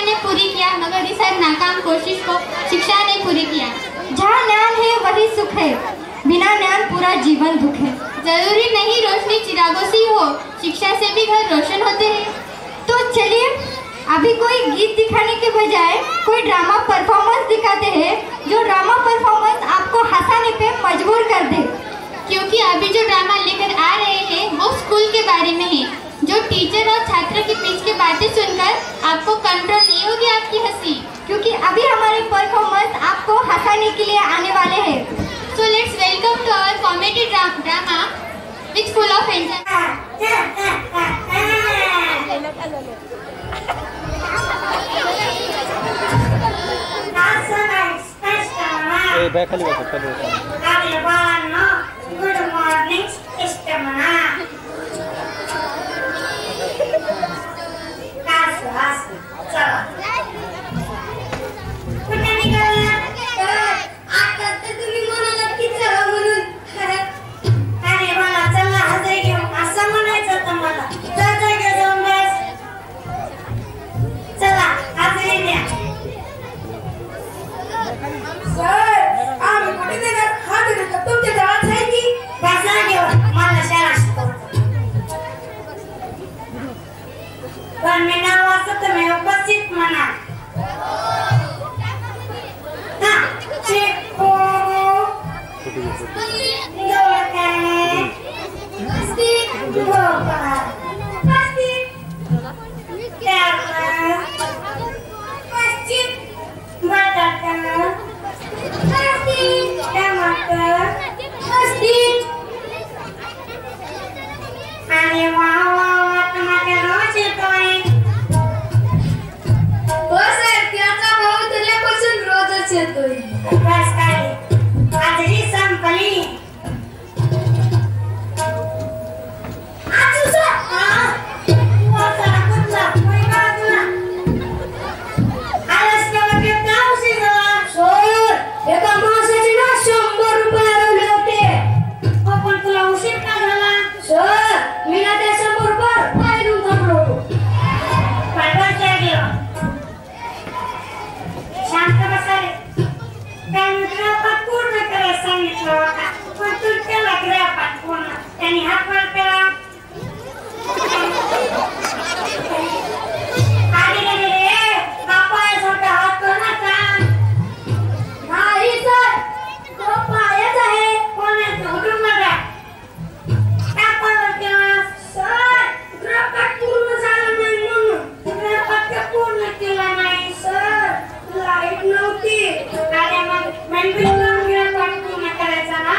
ने पूरी किया, मगर इस हर नाकाम कोशिश को शिक्षा ने पूरी किया। जहाँ ज्ञान है वही सुख है, बिना ज्ञान पूरा जीवन दुख है। जरूरी नहीं रोशनी चिरागों से हो, शिक्षा से भी घर रोशन होते हैं। तो चलिए अभी कोई गीत दिखाने के बजाय कोई ड्रामा परफॉर्मेंस दिखाते हैं, जो ड्रामा परफॉर्मेंस आपको हंसाने पे मजबूर कर दे। क्योंकि अभी जो ड्रामा लेकर आ रहे हैं वो स्कूल के बारे में है, जो टीचर और छात्र के बीच की बातें सुनकर आपको कंट्रोल नहीं होगी आपकी हंसी। क्योंकि अभी हमारे परफॉर्मेंस आपको हंसाने के लिए आने वाले हैं। So let's welcome to our comedy drama which full of enjoyment. Good morning, Istamana. चला कुठे निघाला? आता तर तुम्ही म्हणालात की चला म्हणून. अरे मला चला हजरी घेऊ असं म्हणायचं होतं मला. जागे जाऊन बस. चला हजरी द्या. सर आम्ही कुठे देणार? हजरी तर तुमच्या जवळच आहे की. बसा घेऊन मला शाळा शिकवतो. पण मी नाव असं तुम्ही उपस्थित म्हणा. अरे वा टमाटर रोज येतोय. रोजच येतोय. बस काय हजरी संपली. एका माणसाचे ना 100 रुपये हरवले होते. पण तुला उशीर का झाला? सर मी ना ते 100 रुपये बाहेरून थांबलो होतो. शांत बसा रे. त्याने ग्रहपाठ पूर्ण करायला सांगितलं होता, पण तू केला ग्रहपाठ पूर्ण. त्याने हात वर केला. अरे रे बापायासारखा हात कर नका. नाही सर तो पायच आहे. कोणाचं उठून बघा. टापावर केला. सर ग्रहपाठ पूर्ण झाला नाही म्हणून. ग्रहपाठ का पूर्ण केला नाही सर. लाईट नव्हती. अरे मग मेंटल ग्रहपाठ पूर्ण करायचा ना.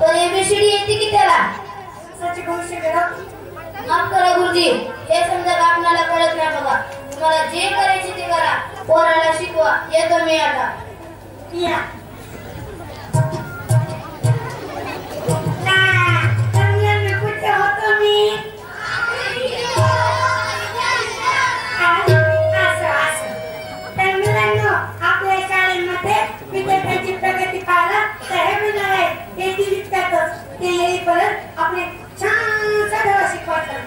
तर एबीसीडी येते की त्याला? सच्ची गोष्ट करा. माफ करा गुरुजी, हे समजा आपल्याला कळत नाही बघा. तुम्हाला जे करायचे ते करा, पोराला शिकवा. येतो मी आता. या कुठे होतो मी? आपल्या शाळेमध्ये विद्यार्थ्यांची प्रगती पाहायला साहेब येणार आहे. ते दिलीत करतात. ते येईपर्यंत आपले छान सगळं शिकवतात.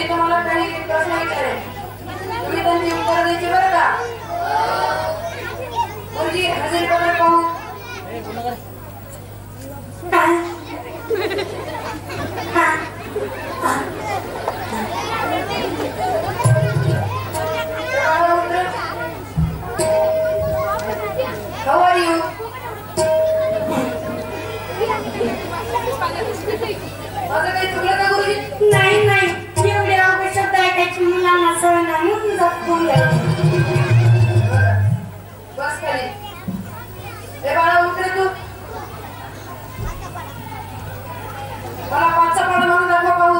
तुम्हाला काही प्रश्न विचारेल, तुम्ही त्यांची उत्तर द्यायची बरं का? गुरुजी हजेरी पत्रक पाहू. How are you? माझं काही चुकलं का गुरुजी? नाही नाही, एवढे अवघड शब्द ऐकायची मुलांना सवय नाही म्हणून जपून घ्यायची. बस खाली. रे बाळा उठ रे तू. मला पाचचा पाडा म्हणून दाखव पाहू.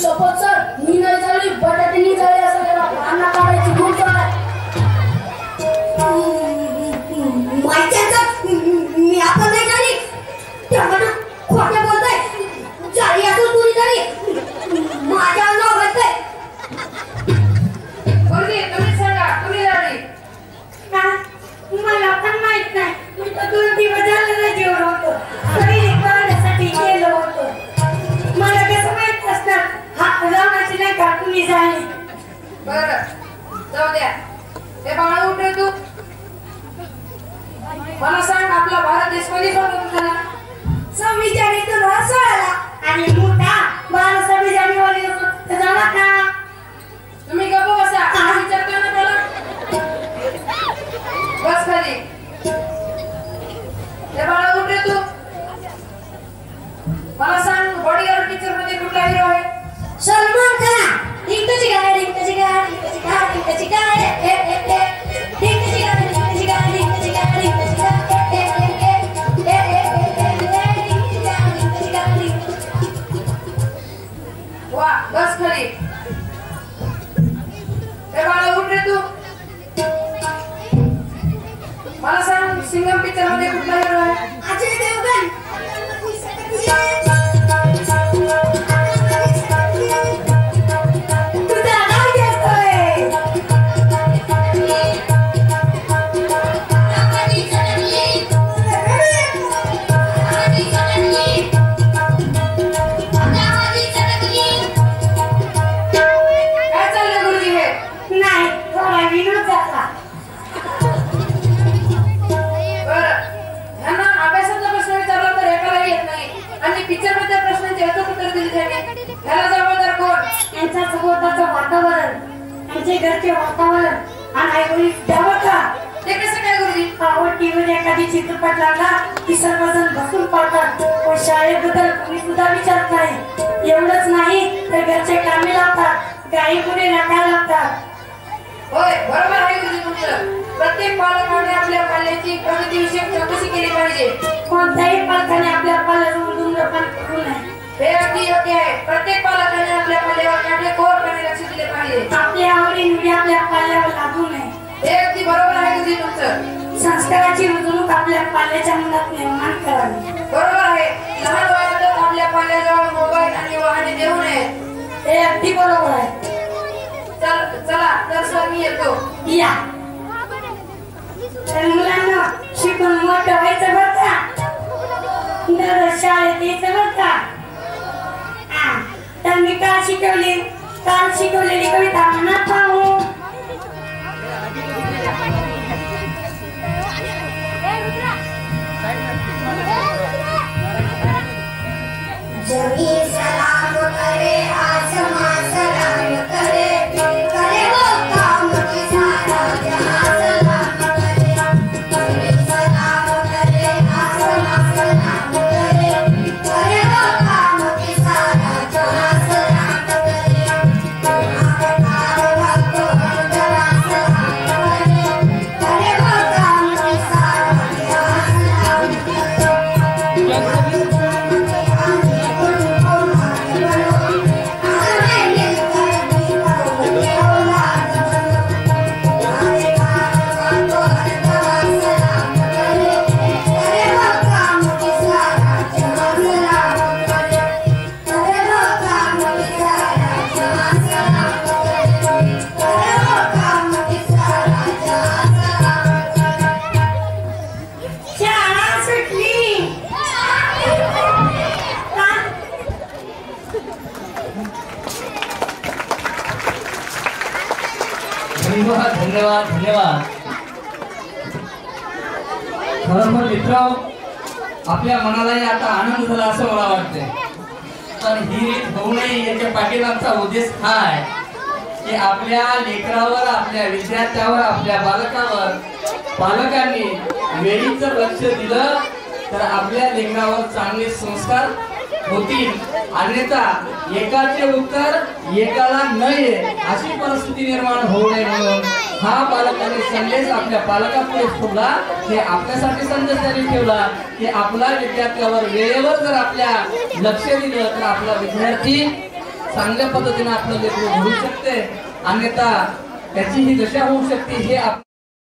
शपथ सर, मी नाही झाली, बटाट्यानी झाली असं त्याला पाना काढायची खूप आहे. मी आता नाही झाली, त्यामध्ये खोटे बोलताय. झाली असून तुरी झाली, माझ्या नाव घालताय. तुम्ही सांगा, तुम्ही झाली का? मला पण माहित नाही. मी तर 2 दिवस झाले जेवण होतो, तरी पाहण्यासाठी गेलो होतो. मला कसं माहित असणार रावणाची नाही का कुणी झाली. बरं जाऊ द्या. हे बाळा उठ रे तू. मला सांग, आपला भारत देश कधी स्वतंत्र झाला? 26 जानेवारी 2016 आणि मोठा 12 जानेवारी झाला का? तुम्ही गप्प बसा, विचार करा ना त्याला. बस खाली. हे बाळा उठ रे तू. मला सांग, बॉडीगार्ड पिक्चर मध्ये कुठला हिरो आहे? सलमान खान. रिंकची गाय, रिंकची गाय, रिंकची गाय, रिंकची गाय, ए ए ए, रिंकची गाय, रिंकची गाय, रिंकची गाय, रिंकची गाय, ए ए ए, ए ए ए, रिंकची गाय, रिंकची गाय. वाह, बस खाली. हे बाळा उठ रे तू. मला सांग, सिंघम पिक्चर मध्ये कुठला हिरो आहे? अजय देवगण. पिक्चर मध्ये प्रश्नांचे उत्तर दिले जाते. याला जबाबदार कोण? यांच्या सभोवताचं वातावरण, यांचे घरचे वातावरण आणि आईवडील द्यावं का? ते कसं काय गुरुजी? टीव्हीवर एखादी चित्रपट लागला की सर्वजण बसून पाहतात, पण शाळेबद्दल कोणी सुद्धा विचारत नाही. एवढंच नाही तर घरचे कामे लावतात, गाई पुढे राखायला लागतात. होय, बरोबर आहे गुरुजी तुमचं. प्रत्येक पालकाने आपल्या पाल्याची प्रगतीविषयक चौकशी केली पाहिजे. कोणत्याही पालकाने आपल्या पाल्याजवळ धूम्रपान करू नये. हे अगदी योग्य आहे. प्रत्येक पालकाने आपल्या पाल्यावर काटेकोरपणे लक्ष दिले पाहिजे. आपल्या आवडी-निवडी आपल्या पाल्यावर लागू नये. हे अगदी बरोबर आहे गुरुजी तुमचं. संस्काराची रुजवणूक आपल्या पाल्याच्या मनात निर्माण करावी. बरोबर आहे. लहान वयातच आपल्या पाल्याजवळ मोबाईल आणि वाहने देऊ नये हे अगदी बरोबर आहे. चला तर सर मी येतो. या तर मुलांना शिकून मोठं व्हायचं बरं का, दररोज शाळेत यायचं बरं का. तर मी काल शिकवलेली कविता म्हणत पाहू. जमी सलाम करे आसमां सलाम करे, करे वो काम कि सारा जहां सलाम करे. जमी सलाम करे आसमां सलाम करे, करे वो काम कि सारा जहां सलाम करे. आकार भगवान जरा सलाम करे, करे वो काम कि सारा जहां सलाम करे. धन्यवाद धन्यवाद. खरोखर मित्र, आपल्या मनालाही आता आनंद झाला असं मला वाटतंय. पण ही रीत होऊ नये याच्या पाठीमागचा उद्देश हा आहे की आपल्या लेकरावर, आपल्या विद्यार्थ्यावर, आपल्या बालकावर पालकांनी वेळीच जर लक्ष दिलं तर आपल्या लेकरावर चांगले संस्कार होतील. अन्यथा एकाचे उत्तर एकाला न ये अशी परिस्थिती निर्माण होऊ नये म्हणून हा पालकांनी संदेश आपल्या पालकापुढे ठेवला. हे आपल्यासाठी संदेश त्यांनी ठेवला की आपला विद्यार्थ्यावर वेळेवर जर आपल्या लक्ष दिलं तर आपला विद्यार्थी चांगल्या पद्धतीने आपलं लेकरू घडू शकते, अन्यथा त्याची ही दशा होऊ शकते. हे